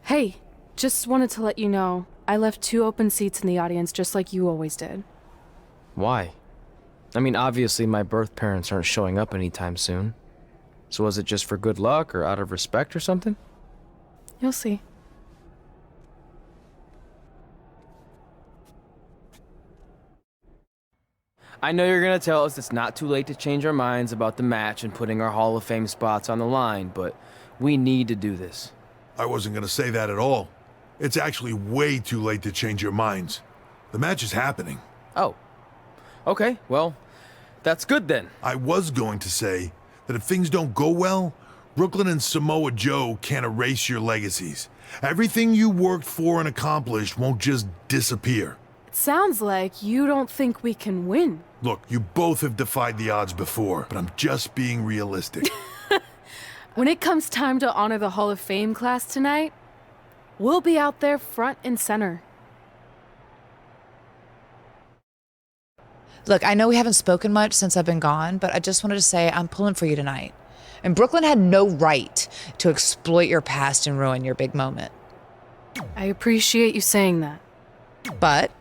Hey, just wanted to let you know, I left 2 open seats in the audience just like you always did. Why? I mean, obviously my birth parents aren't showing up anytime soon. So was it just for good luck or out of respect or something? You'll see. I know you're gonna tell us it's not too late to change our minds about the match and putting our Hall of Fame spots on the line, but we need to do this. I wasn't gonna say that at all. It's actually way too late to change your minds. The match is happening. Oh. Okay, well, that's good then. I was going to say that if things don't go well, Brooklyn and Samoa Joe can't erase your legacies. Everything you worked for and accomplished won't just disappear. It sounds like you don't think we can win. Look, you both have defied the odds before, but I'm just being realistic. When it comes time to honor the Hall of Fame class tonight, we'll be out there front and center. Look, I know we haven't spoken much since I've been gone, but I just wanted to say I'm pulling for you tonight. And Brooklyn had no right to exploit your past and ruin your big moment. I appreciate you saying that. But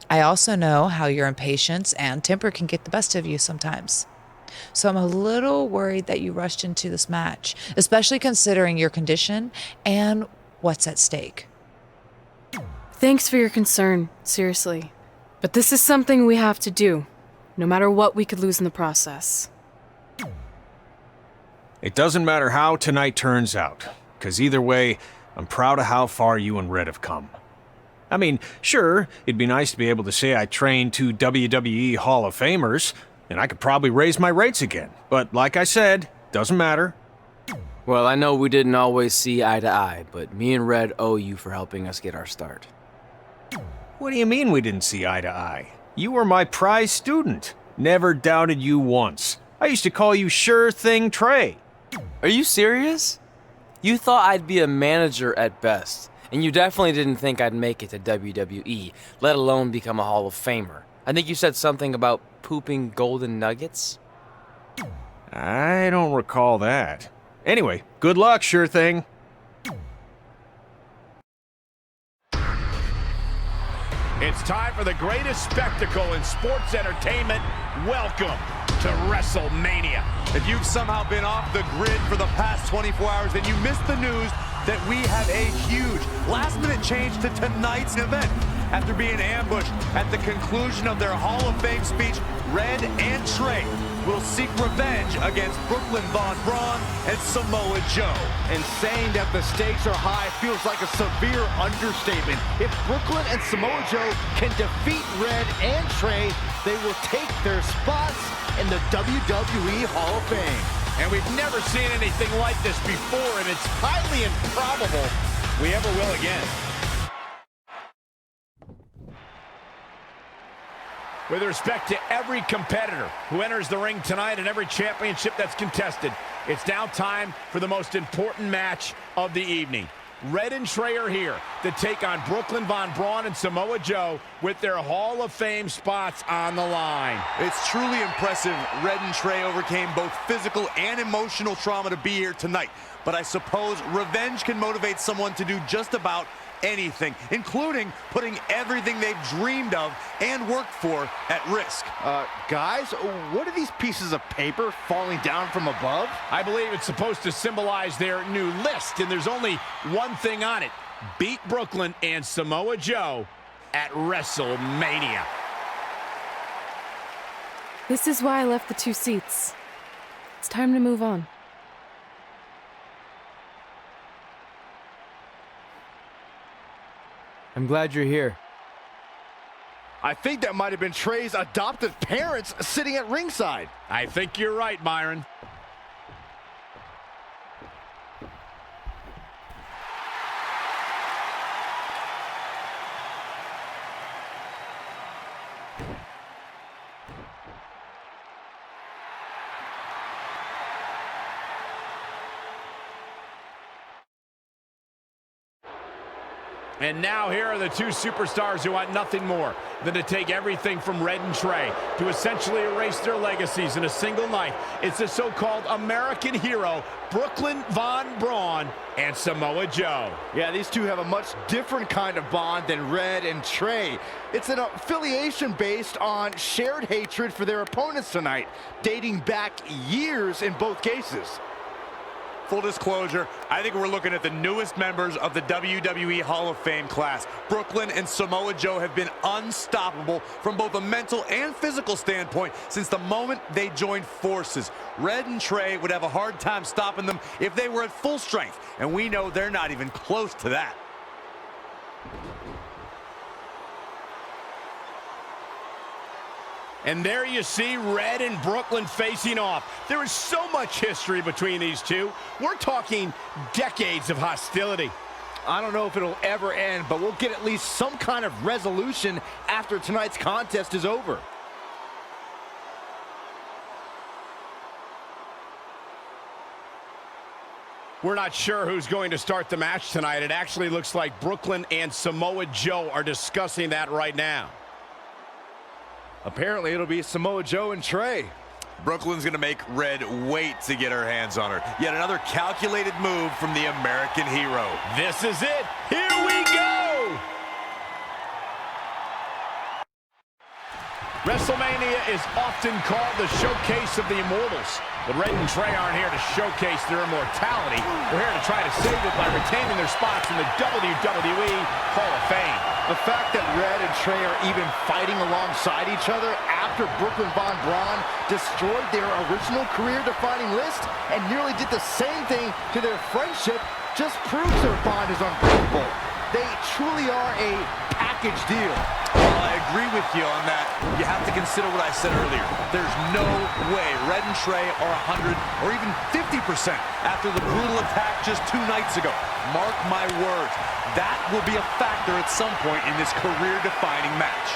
I also know how your impatience and temper can get the best of you sometimes. So I'm a little worried that you rushed into this match, especially considering your condition and what's at stake. Thanks for your concern, seriously. But this is something we have to do, no matter what we could lose in the process. It doesn't matter how tonight turns out, because either way, I'm proud of how far you and Red have come. I mean, sure, it'd be nice to be able to say I trained 2 WWE Hall of Famers, and I could probably raise my rates again. But like I said, doesn't matter. Well, I know we didn't always see eye to eye, but me and Red owe you for helping us get our start. What do you mean we didn't see eye to eye? You were my prize student. Never doubted you once. I used to call you Sure Thing Trey. Are you serious? You thought I'd be a manager at best, and you definitely didn't think I'd make it to WWE, let alone become a Hall of Famer. I think you said something about pooping golden nuggets? I don't recall that. Anyway, good luck, Sure Thing. It's time for the greatest spectacle in sports entertainment. Welcome to WrestleMania. If you've somehow been off the grid for the past 24 hours, then you missed the news that we have a huge last-minute change to tonight's event. After being ambushed at the conclusion of their Hall of Fame speech, Red and Trey will seek revenge against Brooklyn Von Braun and Samoa Joe. And saying that the stakes are high feels like a severe understatement. If Brooklyn and Samoa Joe can defeat Red and Trey, they will take their spots in the WWE Hall of Fame. And we've never seen anything like this before, and it's highly improbable we ever will again. With respect to every competitor who enters the ring tonight and every championship that's contested, it's now time for the most important match of the evening. Red and Trey are here to take on Brooklyn Von Braun and Samoa Joe with their Hall of Fame spots on the line. It's truly impressive Red and Trey overcame both physical and emotional trauma to be here tonight. But I suppose revenge can motivate someone to do just about anything, including putting everything they've dreamed of and worked for at risk. Guys, what are these pieces of paper falling down from above? I believe it's supposed to symbolize their new list, and there's only one thing on it. Beat Brooklyn and Samoa Joe at WrestleMania. This is why I left the 2 seats. It's time to move on. I'm glad you're here. I think that might have been Trey's adoptive parents sitting at ringside. I think you're right, Byron. And now here are the two superstars who want nothing more than to take everything from Red and Trey to essentially erase their legacies in a single night. It's the so-called American hero, Brooklyn Von Braun and Samoa Joe. Yeah, these two have a much different kind of bond than Red and Trey. It's an affiliation based on shared hatred for their opponents tonight, dating back years in both cases. Full disclosure, I think we're looking at the newest members of the WWE Hall of Fame class. Brooklyn and Samoa Joe have been unstoppable from both a mental and physical standpoint since the moment they joined forces. Red and Trey would have a hard time stopping them if they were at full strength, and we know they're not even close to that. And there you see Red and Brooklyn facing off. There is so much history between these two. We're talking decades of hostility. I don't know if it'll ever end, but we'll get at least some kind of resolution after tonight's contest is over. We're not sure who's going to start the match tonight. It actually looks like Brooklyn and Samoa Joe are discussing that right now. Apparently, it'll be Samoa Joe and Trey. Brooklyn's gonna make Red wait to get her hands on her. Yet another calculated move from the American hero. This is it. Here we go! WrestleMania is often called the showcase of the immortals. But Red and Trey aren't here to showcase their immortality. They're here to try to save it by retaining their spots in the WWE Hall of Fame. The fact that Red and Trey are even fighting alongside each other after Brooklyn Von Braun destroyed their original career-defining list and nearly did the same thing to their friendship just proves their bond is unbreakable. They truly are a package deal. Well, I agree with you on that. You have to consider what I said earlier. There's no way Red and Trey are 100 or even 50% after the brutal attack just 2 nights ago. Mark my words, that will be a factor at some point in this career-defining match.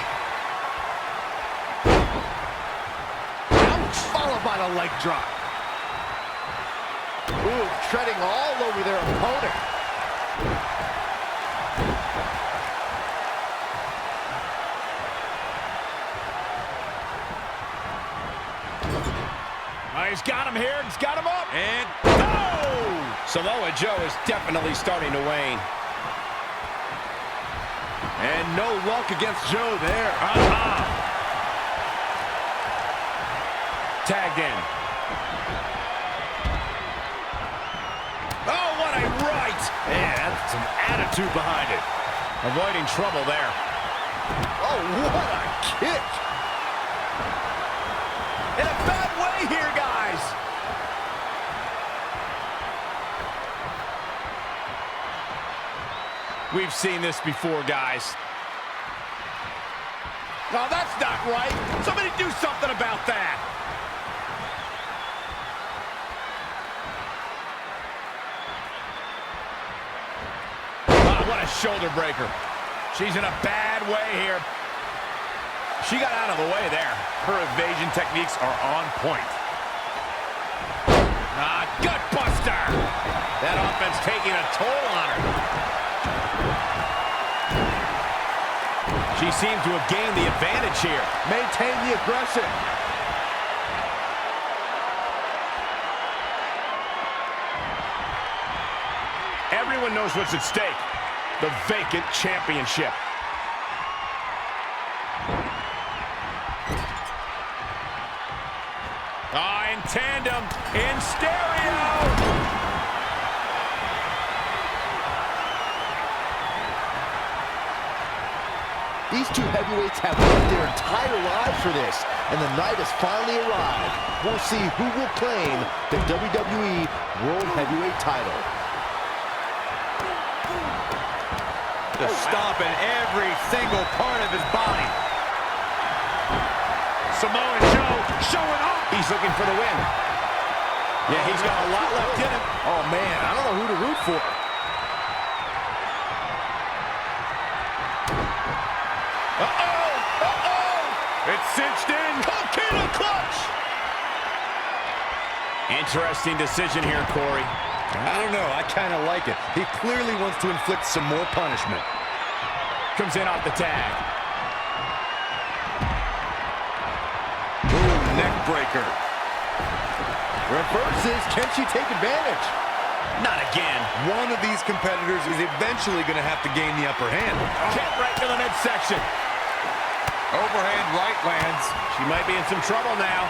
Ouch! Followed by the leg drop. Ooh, treading all over their opponent. He's got him here. He's got him up. And oh! Samoa Joe is definitely starting to wane. And no luck against Joe there. Tagged in. Oh, what a right! Man, that's some attitude behind it. Avoiding trouble there. Oh, what a kick! In a bad way here, guys. We've seen this before, guys. No, that's not right. Somebody do something about that. Wow, what a shoulder breaker. She's in a bad way here. She got out of the way there. Her evasion techniques are on point. Gut buster. That offense taking a toll on her. She seems to have gained the advantage here. Maintain the aggression. Everyone knows what's at stake. The vacant championship. In tandem, in stereo. These two heavyweights have worked their entire lives for this, and the night has finally arrived. We'll see who will claim the WWE World Heavyweight title. Just stomping every single part of his body. Samoa Joe showing up. He's looking for the win. Yeah, he's got a lot left in him. Oh, man, I don't know who to root for. It's cinched in. Coquina clutch. Interesting decision here, Corey. I don't know. I kind of like it. He clearly wants to inflict some more punishment. comes in off the tag. Ooh, neck breaker. Reverses. Can she take advantage? Not again. One of these competitors is eventually going to have to gain the upper hand. Kick right to the midsection. Overhand right lands. She might be in some trouble now.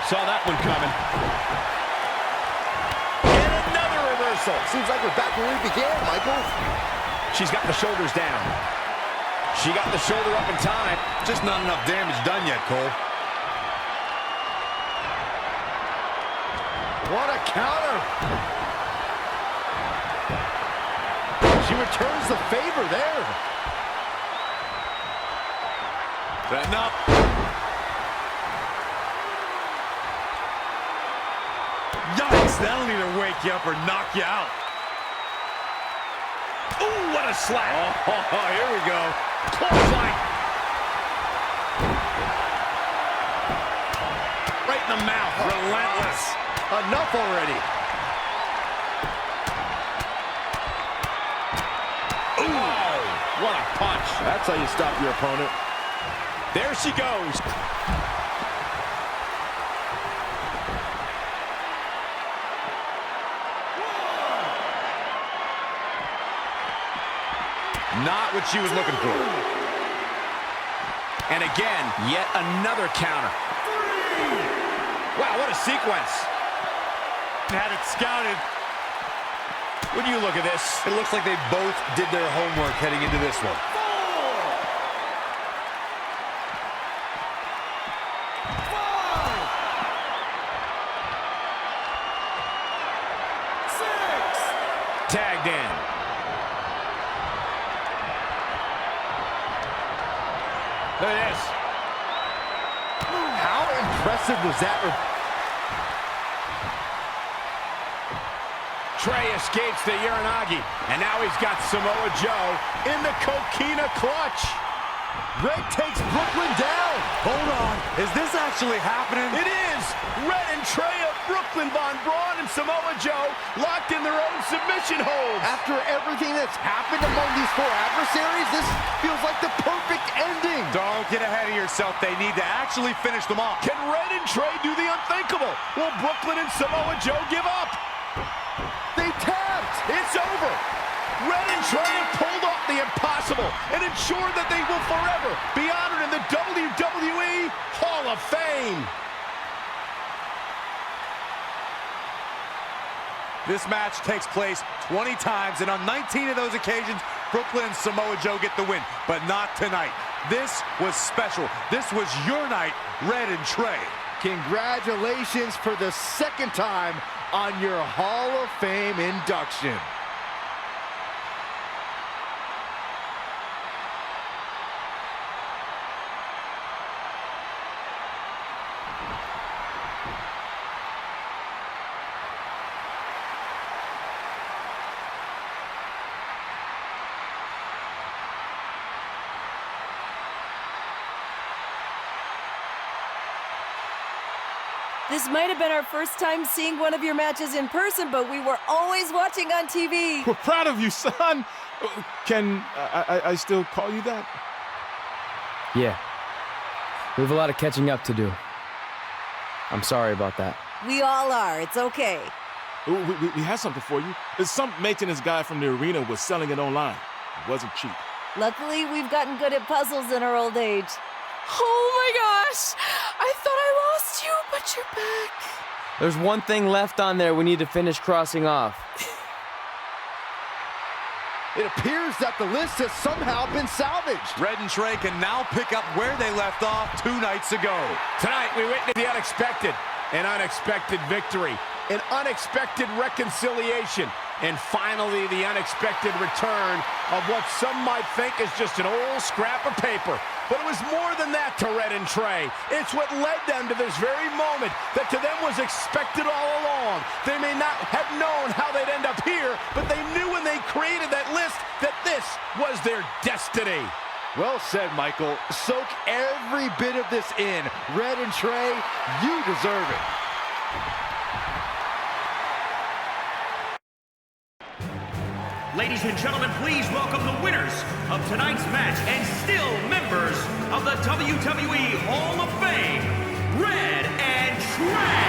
Saw that one coming. And another reversal. Seems like we're back where we began, Michael. She's got the shoulders down. She got the shoulder up in time. Just not enough damage done yet, Cole. What a counter. She returns the favor there. Setting up. Yikes, that'll either wake you up or knock you out. Ooh, what a slap. Oh, here we go. Clothesline. Right in the mouth. Relentless. Enough already. Ooh, what a punch. That's how you stop your opponent. There she goes. Not what she was looking for. And again, yet another counter. Wow, what a sequence. Had it scouted. When you look at this, It looks like they both did their homework heading into this one. tagged in. Look at this. How impressive was that? Trey escapes the Uranagi, and now he's got Samoa Joe in the Coquina clutch. Red takes Brooklyn down. Hold on. Is this actually happening? It is. Red and Trey of Brooklyn, Von Braun and Samoa Joe locked in their own submission holds. After everything that's happened among these four adversaries, this feels like the perfect ending. Don't get ahead of yourself. They need to actually finish them off. Can Red and Trey do the unthinkable? Will Brooklyn and Samoa Joe give up? They tapped. It's over. Red and Trey have pulled off the impossible and ensured that they will forever be honored in the WWE Hall of Fame. This match takes place 20 times, and on 19 of those occasions, Brooklyn and Samoa Joe get the win, but not tonight. This was special. This was your night, Red and Trey. Congratulations for the second time on your Hall of Fame induction. This might have been our first time seeing one of your matches in person, but we were always watching on TV. We're proud of you, son. Can I still call you that? Yeah. We have a lot of catching up to do. I'm sorry about that. We all are. It's okay. We have something for you. Some maintenance guy from the arena was selling it online. It wasn't cheap. Luckily, we've gotten good at puzzles in our old age. Oh my gosh! I thought I lost you, but you're back. There's one thing left on there we need to finish crossing off. It appears that the list has somehow been salvaged. Red and Trey can now pick up where they left off 2 nights ago. Tonight, we witnessed the unexpected, an unexpected victory, an unexpected reconciliation, and finally the unexpected return of what some might think is just an old scrap of paper. But it was more than that to Red and Trey. It's what led them to this very moment that to them was expected all along. They may not have known how they'd end up here, but they knew when they created that list that this was their destiny. Well said, Michael. Soak every bit of this in. Red and Trey, you deserve it. Ladies and gentlemen, please welcome the winners of tonight's match and still members of the WWE Hall of Fame, Red and Trey.